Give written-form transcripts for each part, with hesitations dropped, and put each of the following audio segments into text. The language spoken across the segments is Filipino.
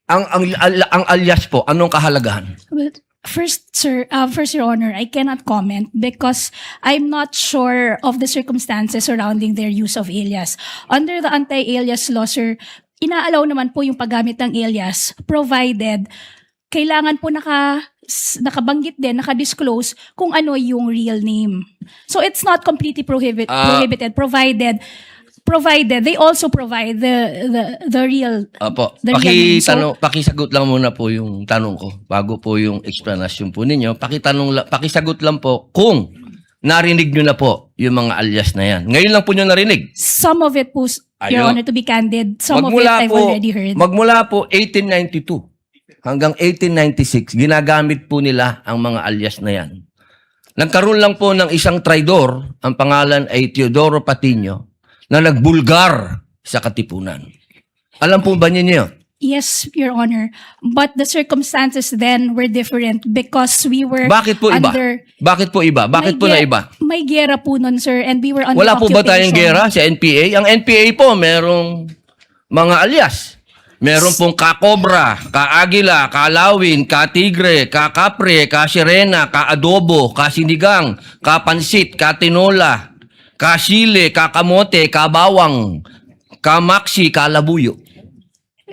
Ang alias po, anong kahalagahan? Well, first, sir, first, Your Honor, I cannot comment because I'm not sure of the circumstances surrounding their use of alias. Under the anti-alias law, sir, inaalaw naman po yung paggamit ng alias provided kailangan po nakabanggit din, nakadisclose kung ano yung real name. So it's not completely prohibited provided they also provide the real Opo. the real name. So, Pakisagot lang muna po yung tanong ko bago po yung explanation po ninyo. Pakisagot lang po kung narinig nyo na po yung mga alias na yan. Ngayon lang po nyo narinig. some of it po, Your Ayun. Honor, to be candid, some of it I've already heard. Magmula po 1892 hanggang 1896, ginagamit po nila ang mga alias na yan. Nagkaroon lang po ng isang traidor, ang pangalan ay Teodoro Patino, na nagbulgar sa Katipunan. Alam po ba niyo? Yes, Your Honor. But the circumstances then were different because we were Bakit po iba? under... Bakit po iba? Bakit po na iba? May gera po nun, sir, and we were under Wala po ba tayong occupation. gera sa NPA? Ang NPA po, merong mga alias. Meron pong ka-Cobra, ka-Agila, ka-Lawin, ka-Tigre, ka-Kapre, ka-Sirena, ka-Adobo, ka-Sinigang, ka-Pansit, ka-Tinola, ka-Sile, ka-Kamote, ka-Bawang, ka-Maxi, ka-Labuyo.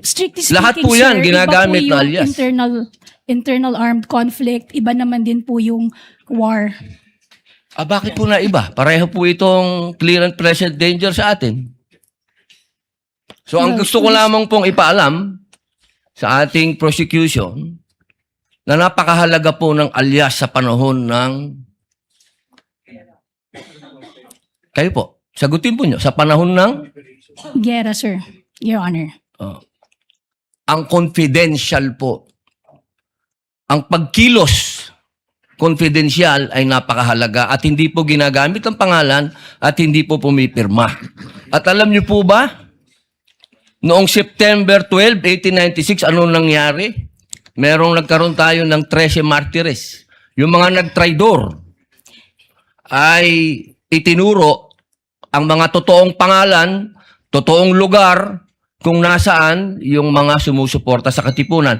Strictly speaking, Lahat po yan, sir, ginagamit iba po na yung alias. internal armed conflict, iba naman din po yung war. Bakit po na iba? Pareho po itong clear and present danger sa atin. So, ang Well, gusto ko lamang pong ipaalam sa ating prosecution na napakahalaga po ng alias sa panahon ng... Kayo po, sagutin po nyo. Sa panahon ng... Gera, sir, Your Honor. Ang confidential po. Ang pagkilos confidential ay napakahalaga at hindi po ginagamit ang pangalan at hindi po pumipirma. At alam niyo po ba, noong September 12, 1896, anong nangyari? Nagkaroon tayo ng 13 martires. Yung mga nagtraidor ay itinuro ang mga totoong pangalan, totoong lugar, kung nasaan yung mga sumusuporta sa Katipunan.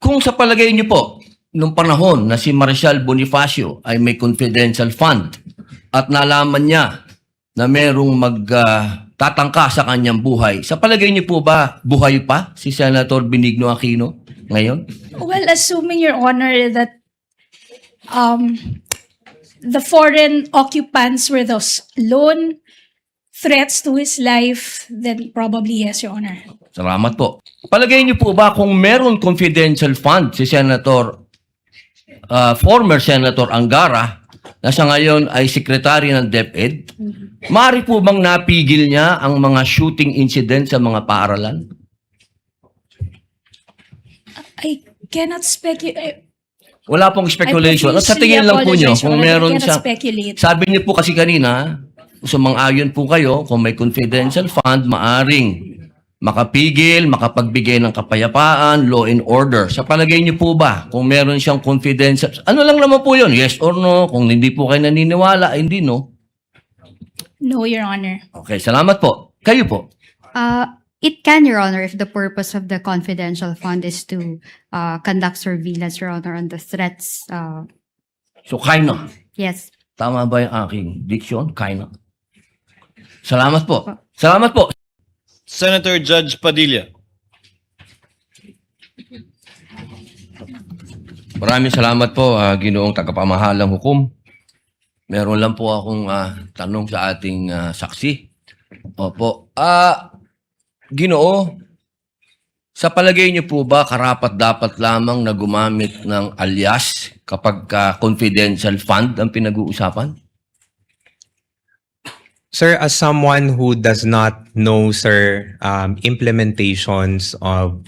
Kung sa palagay niyo po, nung panahon na si Marshal Bonifacio ay may confidential fund at nalaman niya na merong magtatangka sa kanyang buhay, sa palagay niyo po ba buhay pa si Senator Benigno Aquino ngayon? Well, assuming, Your Honor, that the foreign occupants were those lone threats to his life, then probably yes, Your Honor. Salamat po. Palagay niyo po ba kung meron confidential fund si former Senator Angara, na sa ngayon ay sekretary ng DepEd, maaari po bang napigil niya ang mga shooting incident sa mga paaralan? I cannot speculate. Wala pong speculation. At sa tingin lang po niyo, kung meron siya, speculate. sabi niyo po kasi kanina, sumang-ayon po kayo, kung may confidential fund, maaring makapigil, makapagbigay ng kapayapaan, law and order. Sa palagay niyo po ba, kung meron siyang confidential, ano lang naman po yun, yes or no? Kung hindi po kayo naniniwala, hindi no? No, Your Honor. Okay, salamat po. Kayo po. It can, Your Honor, if the purpose of the confidential fund is to conduct surveillance, Your Honor, on the threats. So, kaino. Yes. Tama ba yung aking diction? Kaino. Salamat po. Salamat po. Senator Judge Padilla. Maraming salamat po, Ginoong Tagapamahalang Hukom. Meron lang po akong tanong sa ating saksi. Opo. Ginoo, sa palagay niyo po ba karapat dapat lamang na gumamit ng alias kapag confidential fund ang pinag-uusapan? Sir, as someone who does not know, sir, implementations of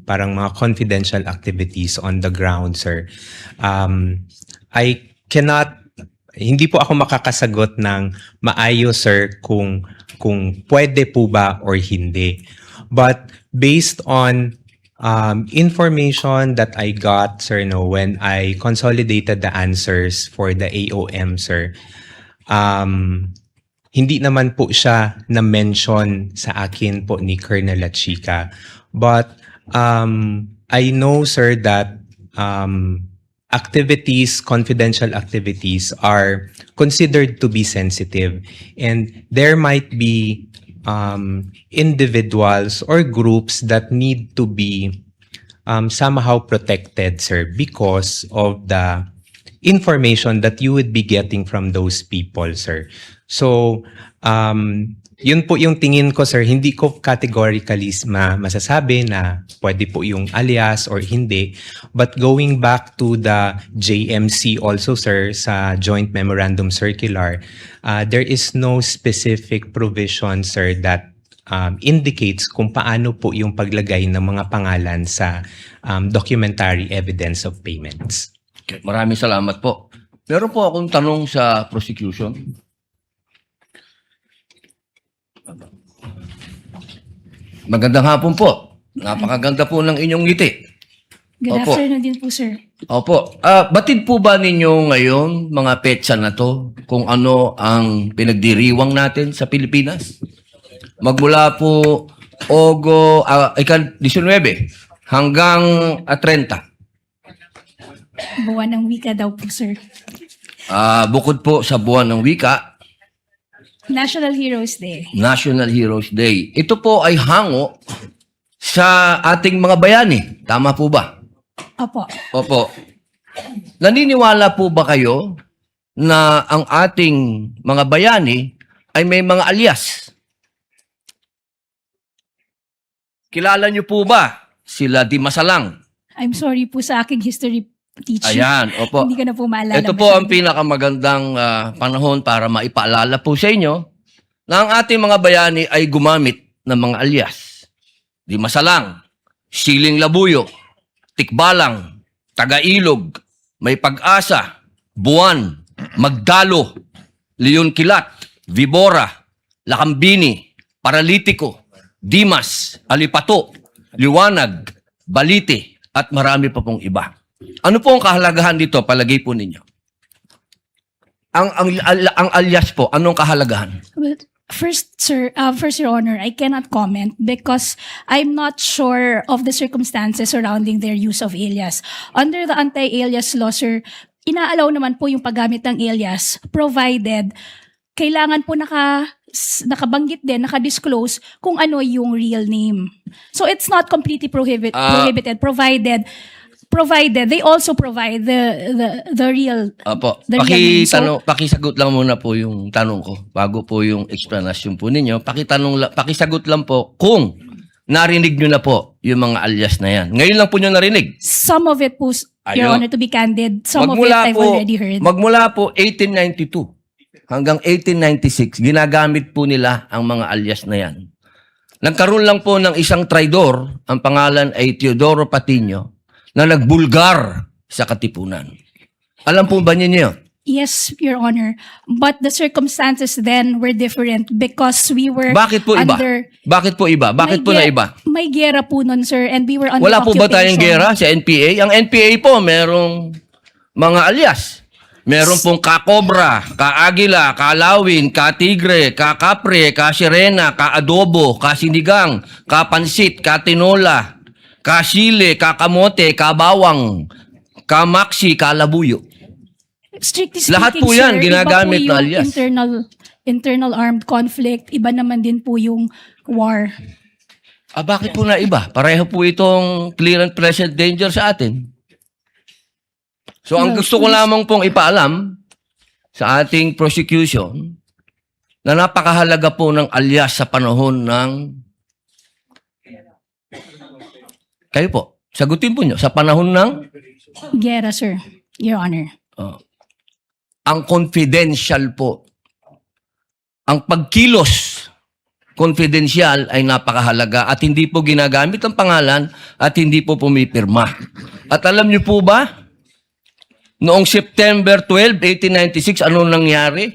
parang mga confidential activities on the ground, sir, I cannot, hindi po ako makakasagot ng maayos, sir, kung pwede po ba or hindi. But based on information that I got, sir, when I consolidated the answers for the AOM, sir, hindi naman po siya na-mention sa akin po ni Colonel Lachica. But I know, sir, that confidential activities are considered to be sensitive, and there might be individuals or groups that need to be somehow protected, sir, because of the information that you would be getting from those people, sir. So, yun po yung tingin ko, sir. Hindi ko categorically masasabi na pwede po yung alias or hindi. But going back to the JMC also, sir, sa Joint Memorandum Circular, there is no specific provision, sir, that indicates kung paano po yung paglagay ng mga pangalan sa documentary evidence of payments. Okay, maraming salamat po. Meron po akong tanong sa prosecution. Magandang hapon po. Napakaganda po ng inyong ngiti. Good Opo. afternoon din po, sir. Opo. Batid po ba ninyo ngayon, mga petsa na to, kung ano ang pinagdiriwang natin sa Pilipinas? Magmula po 19 hanggang 30. Buwan ng wika daw po, sir. Bukod po sa buwan ng wika, National Heroes Day. National Heroes Day. Ito po ay hango sa ating mga bayani. Tama po ba? Opo. Opo. Naniniwala po ba kayo na ang ating mga bayani ay may mga alias? Kilala niyo po ba sila Di Masalang? I'm sorry po sa aking history teacher. Ayan, opo. Hindi ko na po maalala. Ito po ang pinakamagandang panahon para maipaalala po sa inyo na ang ating mga bayani ay gumamit ng mga alias. Di Masalang, Siling Labuyo, Tikbalang, Tagailog, May Pag-asa, Buwan, Magdalo, Leon Kilat, Vibora, Lakambini, Paralitiko, Dimas, Alipato, Liwanag, Balite, at marami pa pong iba. Ano po ang kahalagahan dito, palagay po ninyo? Ang alias po, anong kahalagahan? Well, first, sir, Your Honor, I cannot comment because I'm not sure of the circumstances surrounding their use of alias. Under the anti-alias law, sir, inaalaw naman po yung paggamit ng alias provided kailangan po nakabanggit din, nakadisclose kung ano yung real name. So it's not completely prohibited provided they also provide the real Opo. the real name. So, Pakisagot lang muna po yung tanong ko bago po yung explanation po ninyo. Pakisagot lang po kung narinig nyo na po yung mga alias na yan. Ngayon lang po nyo narinig. some of it po, Your Ayun. Honor, to be candid, some of it I've already heard. Magmula po 1892 hanggang 1896, ginagamit po nila ang mga alias na yan. Nagkaroon lang po ng isang traidor, ang pangalan ay Teodoro Patiño, na nagbulgar sa Katipunan. Alam po ba niyo yun? Yes, Your Honor. But the circumstances then were different because we were Bakit po iba? under... Bakit po iba? Bakit po na iba? May gera po nun, sir, and we were under Wala po ba tayong occupation. gera sa NPA? Ang NPA po, merong mga alias. Meron pong ka-Cobra, ka-Agila, ka-Lawin, ka-Tigre, ka-Kapre, ka-Sirena, ka-Adobo, ka-Sinigang, ka-Pansit, ka-Tinola, ka-Sile, ka-Kamote, ka-Bawang, ka-Maxi, ka-Labuyo. Strictly speaking, Lahat po yan, sir, ginagamit iba po na yung alias. internal armed conflict, iba naman din po yung war. Bakit po na iba? Pareho po itong clear and present danger sa atin. So, ang Well, gusto ko lamang pong ipaalam sa ating prosecution na napakahalaga po ng alias sa panahon ng... Kayo po, sagutin po nyo. Sa panahon ng... Gera, sir, Your Honor. Ang confidential po. Ang pagkilos confidential ay napakahalaga at hindi po ginagamit ang pangalan at hindi po pumipirma. At alam niyo po ba, noong September 12, 1896, anong nangyari?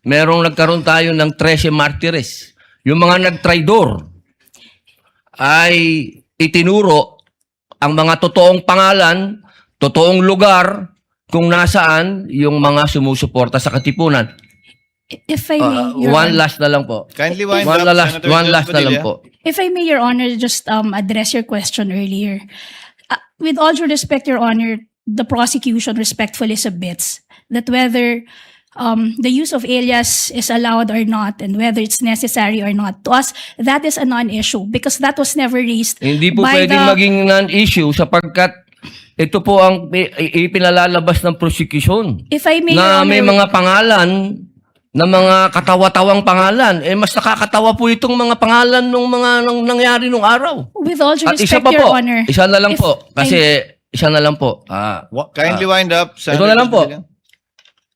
Nagkaroon tayo ng 13 martires. Yung mga nagtraidor ay itinuro ang mga totoong pangalan, totoong lugar, kung nasaan yung mga sumusuporta sa Katipunan. If I may, Your One Honor. last na lang po. Kindly wind One up, last, Senator one Judge last na lang Padilla. po. If I may, Your Honor, just address your question earlier. With all due respect, Your Honor, the prosecution respectfully submits that whether the use of alias is allowed or not and whether it's necessary or not, to us, that is a non-issue because that was never raised Hindi po by pwedeng the- maging non-issue sapagkat ito po ang ipinalalabas ng prosecution. If I may, Na Your may Honor, mga pangalan, na mga katawa-tawang pangalan. Mas nakakatawa po itong mga pangalan nung mga nangyari nung araw. with all due At isa respect, pa Your po, Honor. isa na lang if po. Kasi isa na lang po. Kindly wind up, Senator na lang Judge po. Padilla.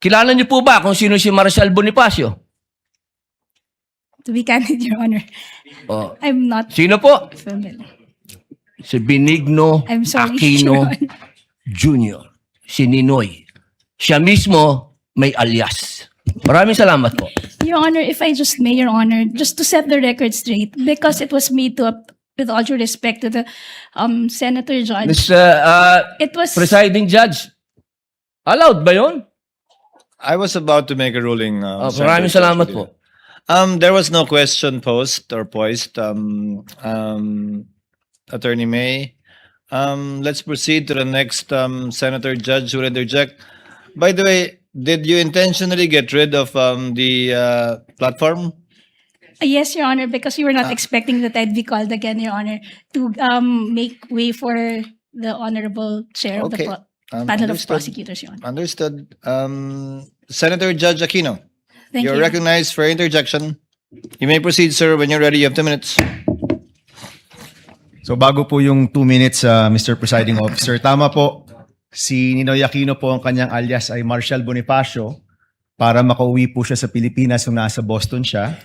Kilala niyo po ba kung sino si Marcial Bonifacio? To be candid, Your Honor, Oh. I'm not Sino po? familiar. Si Benigno I'm sorry, Aquino Your Honor. Jr. Si Ninoy. Siya mismo may alias. Maraming salamat po. Your Honor, if I just may, Your Honor, just to set the record straight, because it was made to, with all due respect to the Senator Judge, Mr. it was, Presiding Judge, allowed ba yun? I was about to make a ruling. Senator Maraming Judge salamat Padilla. po. There was no question posed or poised. Attorney May. Let's proceed to the next Senator Judge who will interject. By the way, did you intentionally get rid of the platform? yes, Your Honor, because we were not expecting that I'd be called again, Your Honor, to make way for the Honorable Chair of Okay. the panel of Understood. prosecutors, Your Honor. Understood. Senator Judge Aquino, Thank you're you. recognized for interjection. You may proceed, sir, when you're ready. You have 2 minutes. So bago po yung 2 minutes, Mr. Presiding Officer, tama po, si Ninoy Aquino po ang kanyang alias ay Marcial Bonifacio para makauwi po siya sa Pilipinas nung nasa Boston siya.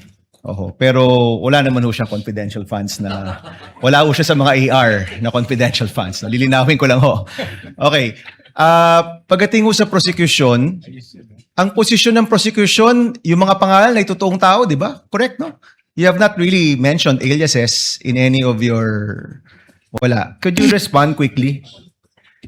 Oho. Pero wala naman ho siyang confidential funds na, wala ho siya sa mga AR na confidential funds. Lilinawin ko lang ho. Okay. Pagdating ho sa prosecution, ang posisyon ng prosecution, yung mga pangalan ay totoong tao, di ba? Correct, no? You have not really mentioned aliases in any of your... Wala. Could you respond quickly?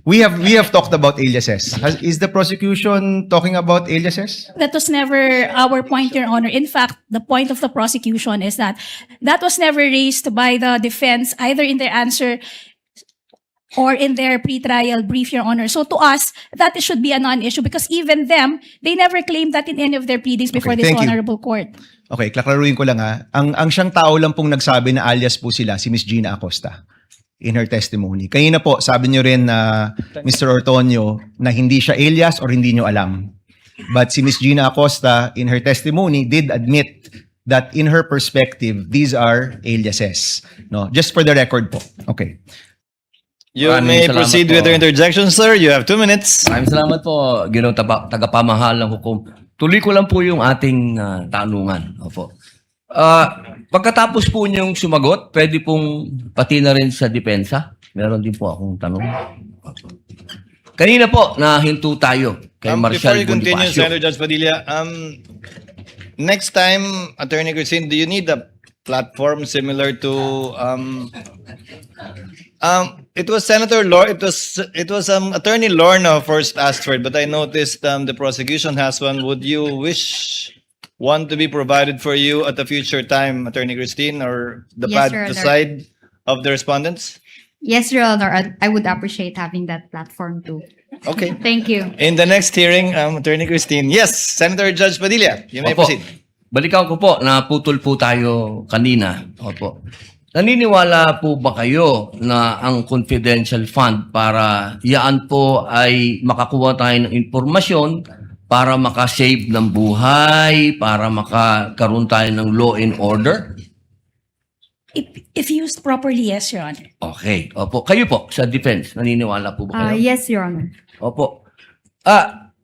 We have talked about aliases. Is the prosecution talking about aliases? That was never our point, Your Honor. In fact, the point of the prosecution is that that was never raised by the defense, either in their answer or in their pretrial brief, Your Honor. So to us, that should be a non-issue because even them, they never claimed that in any of their pleadings before Okay, this thank you. honorable court. Okay, klaklaruin ko lang ha. Ang siyang tao lang pong nagsabi na alias po sila, si Miss Gina Acosta in her testimony. Kanina po, sabi niyo rin na Mr. Ortonio na hindi siya alias or hindi niyo alam. But si Miss Gina Acosta in her testimony did admit that in her perspective, these are aliases. No, just for the record po. Okay. You Maraming may salamat proceed po. with your interjection, sir. You have 2 minutes. Maraming salamat po, Ginoong tagapamahalang hukom. Tuloy ko lang po yung ating tanungan. Opo. Pagkatapos po niyong sumagot, pwede pong pati na rin sa depensa. Meron din po akong tanong. Kanina po, nahinto tayo kay Before Marcial you continue, Bonifacio. Senator Judge Padilla, next time, Attorney Christine, do you need a platform similar to it was Senator it was Attorney Lorna who first asked for it, but I noticed the prosecution has one. Would you wish one to be provided for you at a future time, Attorney Christine, or the Yes, Your the Honor. side of the respondents? Yes, Your Honor, I would appreciate having that platform too. Okay. Thank you. In the next hearing, Attorney Christine. Yes, Senator Judge Padilla, you may Opo. proceed. Balikan ko po, naputol po tayo kanina. Opo. Naniniwala po ba kayo na ang confidential fund para yaan po ay makakuha tayo ng impormasyon para makasave ng buhay, para makakaroon tayo ng law and order? If used properly, yes, Your Honor. Okay. Opo. Kayo po, sa defense, naniniwala po ba kayo? Yes, Your Honor. Opo.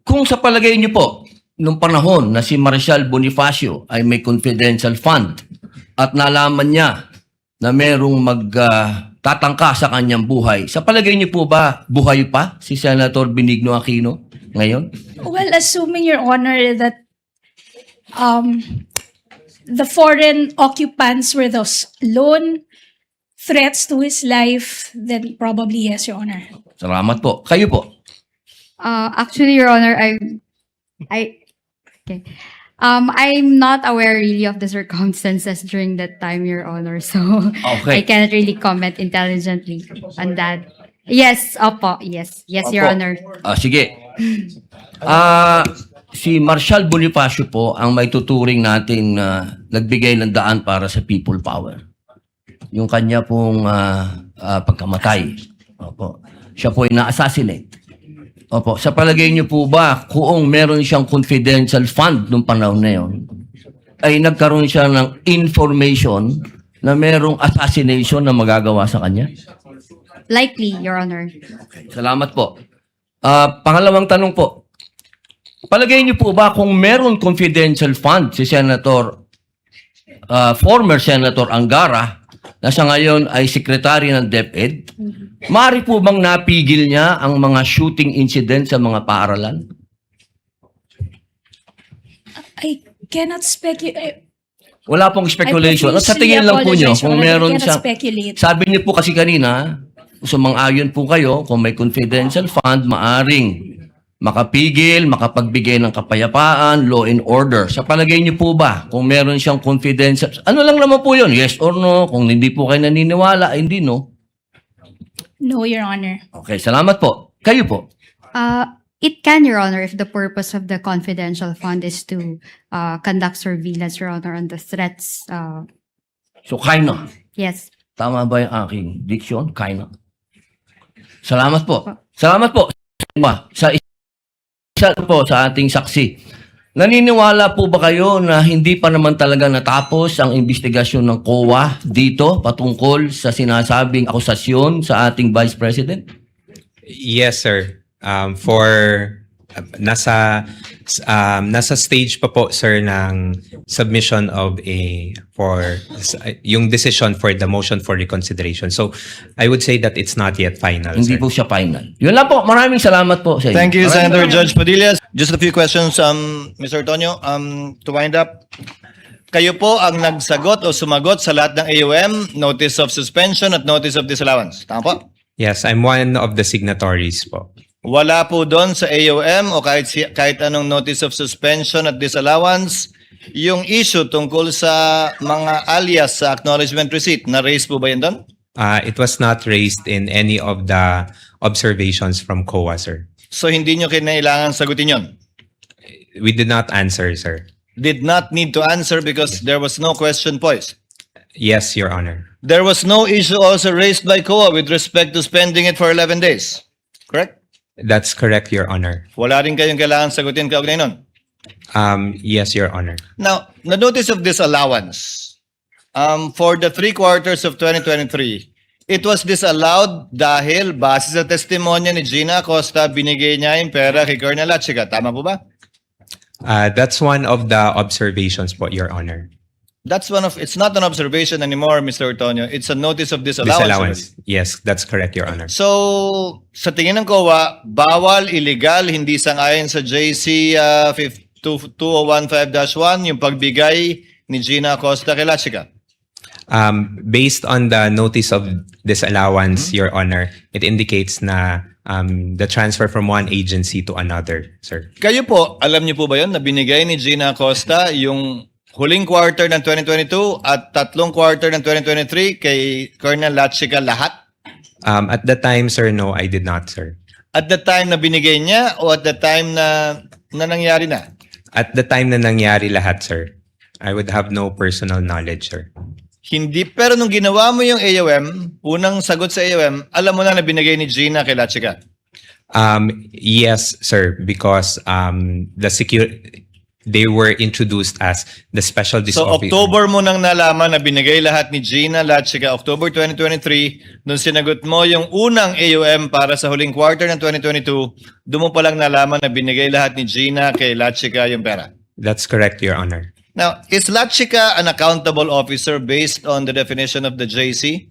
Kung sa palagay niyo po, nung panahon na si Marcial Bonifacio ay may confidential fund at nalaman niya na merong magtatangka sa kanyang buhay, sa palagay niyo po ba buhay pa si Senator Benigno Aquino ngayon? Well, assuming, Your Honor, that the foreign occupants were those lone threats to his life, then probably yes, Your Honor. Salamat po. Kayo po. Actually, Your Honor, okay. I'm not aware really of the circumstances during that time, Your Honor. So Okay. I cannot really comment intelligently on that. Yes, opo. Yes, Your Opo. Honor. Sige. Si Marshal Bonifacio po ang may tuturing natin nagbigay ng daan para sa people power. Yung kanya pong pagkamatay. Opo. Siya po ay na-assassinate. Opo. Sa palagay niyo po ba, kung meron siyang confidential fund nung panahon na yun, ay nagkaroon siya ng information na merong assassination na magagawa sa kanya? Likely, Your Honor. Salamat po. Pangalawang tanong po. Palagay niyo po ba kung meron confidential fund si former Senator Angara, na sa ngayon ay sekretary ng DepEd, maaari po bang napigil niya ang mga shooting incident sa mga paaralan? I cannot speculate. Wala pong speculation. Sa tingin lang po niyo, kung meron siyang... speculate. Sabi niyo po kasi kanina, sumang-ayon po kayo, kung may confidential fund, maaring makapigil, makapagbigay ng kapayapaan, law and order. Sa palagay niyo po ba, kung meron siyang confidential, ano lang naman po yun? Yes or no? Kung hindi po kayo naniniwala, ay hindi, no? No, Your Honor. Okay, salamat po. Kayo po. It can, Your Honor, if the purpose of the confidential fund is to conduct surveillance, Your Honor, on the threats. So, kind of. Yes. Tama ba yung aking diction? Kind of. Salamat po. Salamat po. Sa isa po sa ating saksi. Naniniwala po ba kayo na hindi pa naman talaga natapos ang investigasyon ng COA dito patungkol sa sinasabing akusasyon sa ating Vice President? Yes, sir. Nasa stage pa po, sir, ng submission of yung decision for the motion for reconsideration. So I would say that it's not yet final, Hindi sir. po siya final. Yun lang po. Maraming salamat po sa inyo. Thank you, Maraming Senator Judge Padilla. Just a few questions, Mr. Antonio. To wind up, kayo po ang nagsagot o sumagot sa lahat ng AUM, notice of suspension at notice of disallowance. Tama po? Yes, I'm one of the signatories po. Wala po doon sa AUM o kahit anong notice of suspension at disallowance yung issue tungkol sa mga alias sa acknowledgement receipt. Na-raise po ba yun doon? It was not raised in any of the observations from COA, sir. So hindi nyo kinailangan sagutin yon. We did not answer, sir. Did not need to answer because there was no question posed. Yes, Your Honor. There was no issue also raised by COA with respect to spending it for 11 days. Correct? That's correct, Your Honor. Wala rin kayong kailangan sagutin kaugnay nun. Yes, Your Honor. Now, the notice of disallowance, for the 3 quarters of 2023, it was disallowed dahil base sa testimonya ni Gina Acosta, binigay niya yung pera kay Colonel Lachica. Tama po ba? That's one of the observations po, Your Honor. It's not an observation anymore, Mr. Antonio. It's a notice of disallowance. Disallowance. Yes, that's correct, Your Honor. So, sa tingin ng COA, bawal, illegal, hindi sangayon sa JC 2015-1 yung pagbigay ni Gina Acosta kay Lachica. Based on the notice of disallowance, Your Honor, it indicates na the transfer from one agency to another, sir. Kayo po, alam niyo po ba yun na binigay ni Gina Acosta yung huling quarter ng 2022 at 3 quarter ng 2023 kay Colonel Lachica lahat? At the time, sir, no, I did not, sir. At the time na binigay niya o at the time na nangyari na? At the time na nangyari lahat, sir, I would have no personal knowledge, sir. Hindi, pero nung ginawa mo yung AUM, unang sagot sa AUM, alam mo na binigay ni Gina kay Lachica. Yes, sir, because they were introduced as the special So, officer. October mo nang nalaman na binigay lahat ni Gina Lachica, October 2023, nung sinagot mo yung unang AUM para sa huling quarter ng 2022, doon mo palang nalaman na binigay lahat ni Gina kay Lachica yung pera. That's correct, Your Honor. Now, is Lachica an accountable officer based on the definition of the JC?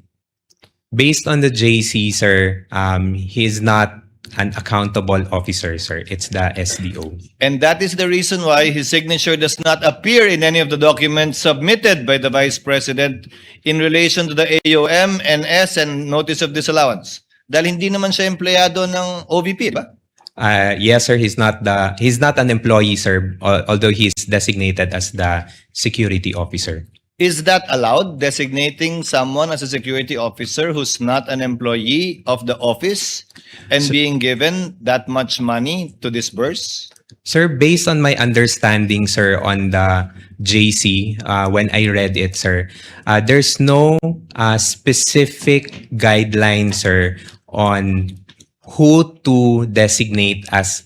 Based on the JC, sir, he is not an accountable officer, sir. It's the SDO. And that is the reason why his signature does not appear in any of the documents submitted by the Vice President in relation to the AUM, NS, and Notice of Disallowance. Dahil hindi naman siya empleyado ng OVP, ba? Yes, sir. He's not an employee, sir. Although he's designated as the security officer. Is that allowed, designating someone as a security officer who's not an employee of the office and being given that much money to disburse? Sir, based on my understanding, sir, on the JC, when I read it, sir, there's no specific guideline, sir, on who to designate as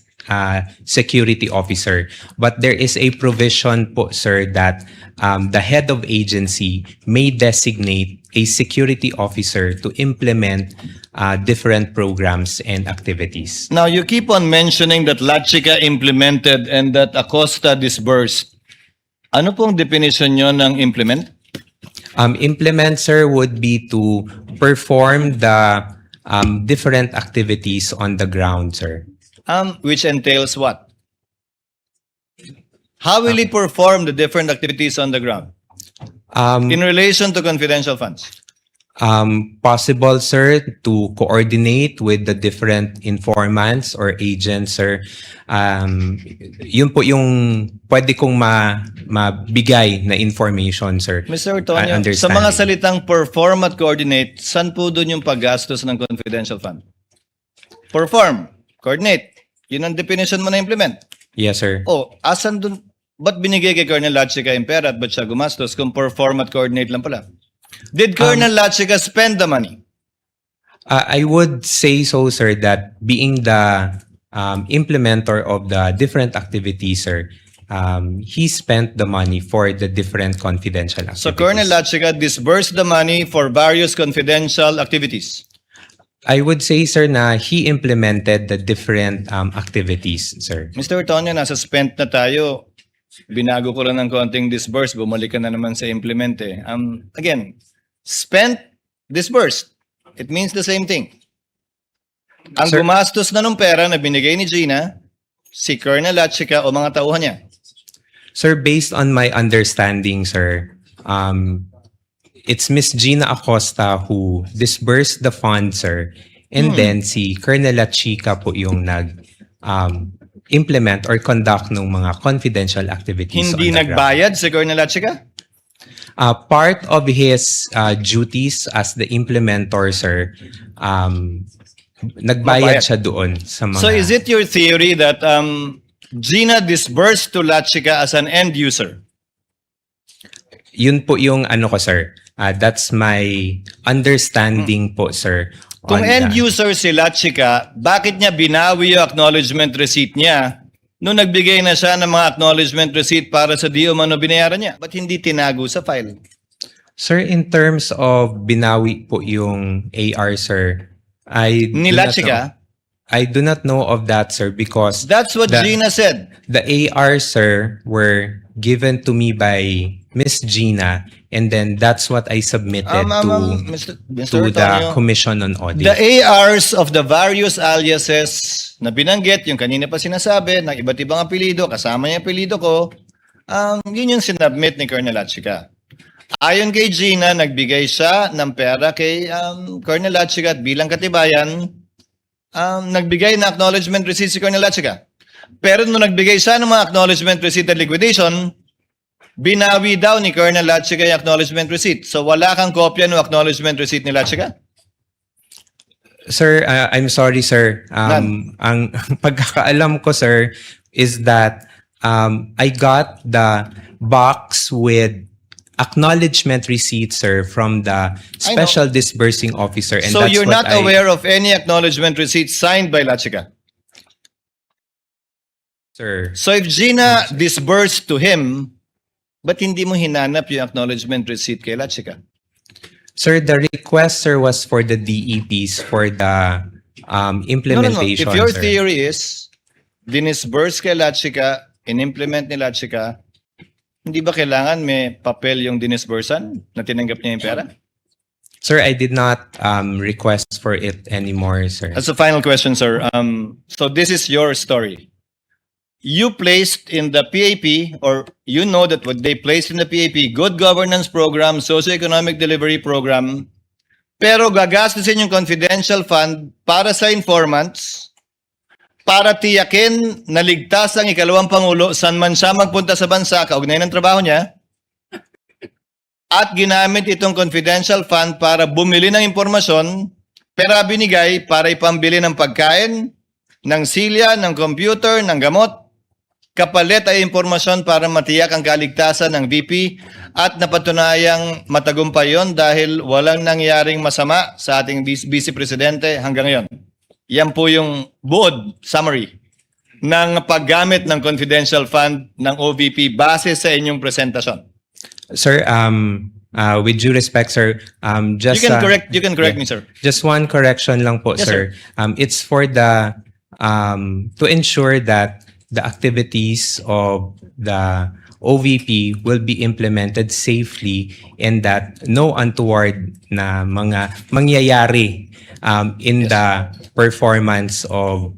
security officer. But there is a provision po, sir, that the head of agency may designate a security officer to implement different programs and activities. Now, you keep on mentioning that La Chica implemented and that Acosta disbursed. Ano pong definition nyo ng implement? Implement, sir, would be to perform the different activities on the ground, sir. Which entails what? How will he perform the different activities on the ground in relation to confidential funds? Possible, sir, to coordinate with the different informants or agents, sir. Yun po yung pwede kong mabigay na information, sir. Mr. Antonio, sa Understanding. mga salitang perform at coordinate, saan po doon yung paggastos ng confidential fund? Perform, coordinate. Yun ang definition mo na implement. Yes, sir. Oh, asan doon? Ba't binigay kay Colonel Lachica yung pera at ba't siya gumastos kung perform at coordinate lang pala? Did Colonel Lachica spend the money? I would say so, sir, that being the implementer of the different activities, sir, he spent the money for the different confidential activities. So Colonel Lachica disbursed the money for various confidential activities. I would say, sir, na he implemented the different activities, sir. Mr. Antonio, nasa spent na tayo. Binago ko lang ng konting disburse, bumalik ka na naman sa implement eh. Again, spent, disbursed. It means the same thing. Ang Sir- gumastos na ng pera na binigay ni Gina, si Colonel Lachica o mga tauhan niya. Sir, based on my understanding, sir, it's Miss Gina Acosta who disbursed the fund, sir. And then si Colonel Lachica po yung implement or conduct ng mga confidential activities Hindi on the ground. nagbayad si Colonel Lachica? Part of his duties as the implementer, sir, nagbayad Magbayad. siya doon sa mga... So is it your theory that Gina disbursed to Lachica as an end user? Yun po yung ano ko, sir. That's my understanding po, sir. Kung on end that. user si Lachica, bakit niya binawi yung acknowledgement receipt niya nung nagbigay na siya ng mga acknowledgement receipt para sa di umano binayaran niya? Ba't hindi tinago sa file? Sir, in terms of binawi po yung AR, sir, I Ni do not Lachica? know- I do not know of that, sir, because That's what The- Gina said. the AR, sir, were given to me by Miss Gina, and then that's what I submitted Mr. to the Antonio, Commission on Audit. the ARs of the various aliases na binanggit, yung kanina pa sinasabi, ng iba't ibang apelido, kasama yung apelido ko, yun yung sinubmit ni Colonel Lachica. Ayon kay Gina, nagbigay siya ng pera kay Colonel Lachica at bilang katibayan, nagbigay na acknowledgement receipt si Colonel Lachica. Pero nung nagbigay siya ng mga acknowledgement receipt at liquidation, binawi daw ni Colonel Lachica yung acknowledgement receipt. So wala kang kopya ng acknowledgement receipt ni Lachica? Sir, I'm sorry, sir. None. Ang pagkakaalam ko, sir, is that I got the box with acknowledgement receipt, sir, from the special disbursing officer. And So that's you're what not aware of any acknowledgement receipt signed by Lachica? Sir. So if Gina disbursed to him, ba't hindi mo hinanap yung acknowledgement receipt kay Lachica? Sir, the request, sir, was for the DEPs for the implementation, If your sir. theory is, dinisburse kay Lachica, in-implement ni Lachica, hindi ba kailangan may papel yung dinisbursan na tinanggap niya yung pera? Sir, I did not request for it anymore, sir. As a final question, sir, so this is your story. You placed in the PAP, or you know that what they placed in the PAP, Good Governance Program, Socioeconomic Delivery Program, pero gagastusin yung confidential fund para sa informants, para tiyakin na ligtas ang ikalawang Pangulo saan man siya magpunta sa bansa, kaugnay ng trabaho niya, at ginamit itong confidential fund para bumili ng impormasyon, pera binigay para ipambili ng pagkain, ng silya, ng computer, ng gamot, kapalit ay impormasyon para matiyak ang kaligtasan ng VP at napatunayang matagumpay yon dahil walang nangyaring masama sa ating Vice Presidente hanggang ngayon. Yan po yung buod summary ng paggamit ng confidential fund ng OVP base sa inyong presentasyon. Sir, with due respect, sir, just You can correct me, sir. just one correction lang po, Yes, sir. It's for the to ensure that the activities of the OVP will be implemented safely and that no untoward na mga mangyayari in the performance of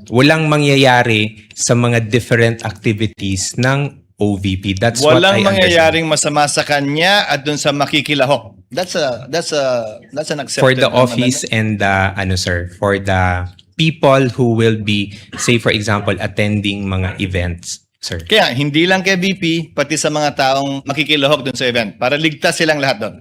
walang mangyayari sa mga different activities ng OVP. That's what I Walang understand. mangyayaring masama sa kanya at dun sa makikilahok. That's an accepted For the naman, office and the sir, for the people who will be, say for example, attending mga events, sir. Kaya hindi lang kay VP, pati sa mga taong makikilahok dun sa event para ligtas silang lahat doon.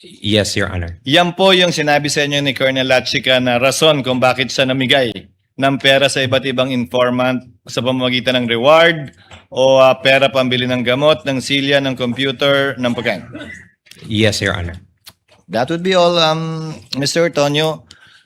Yes, Your Honor. Yan po yung sinabi sa inyo ni Colonel Lachica na rason kung bakit siya namigay ng pera sa iba't ibang informant sa pamamagitan ng reward o pera pambili ng gamot, ng silya, ng computer, ng pagkain. Yes, Your Honor. That would be all, Mr. Tonyo.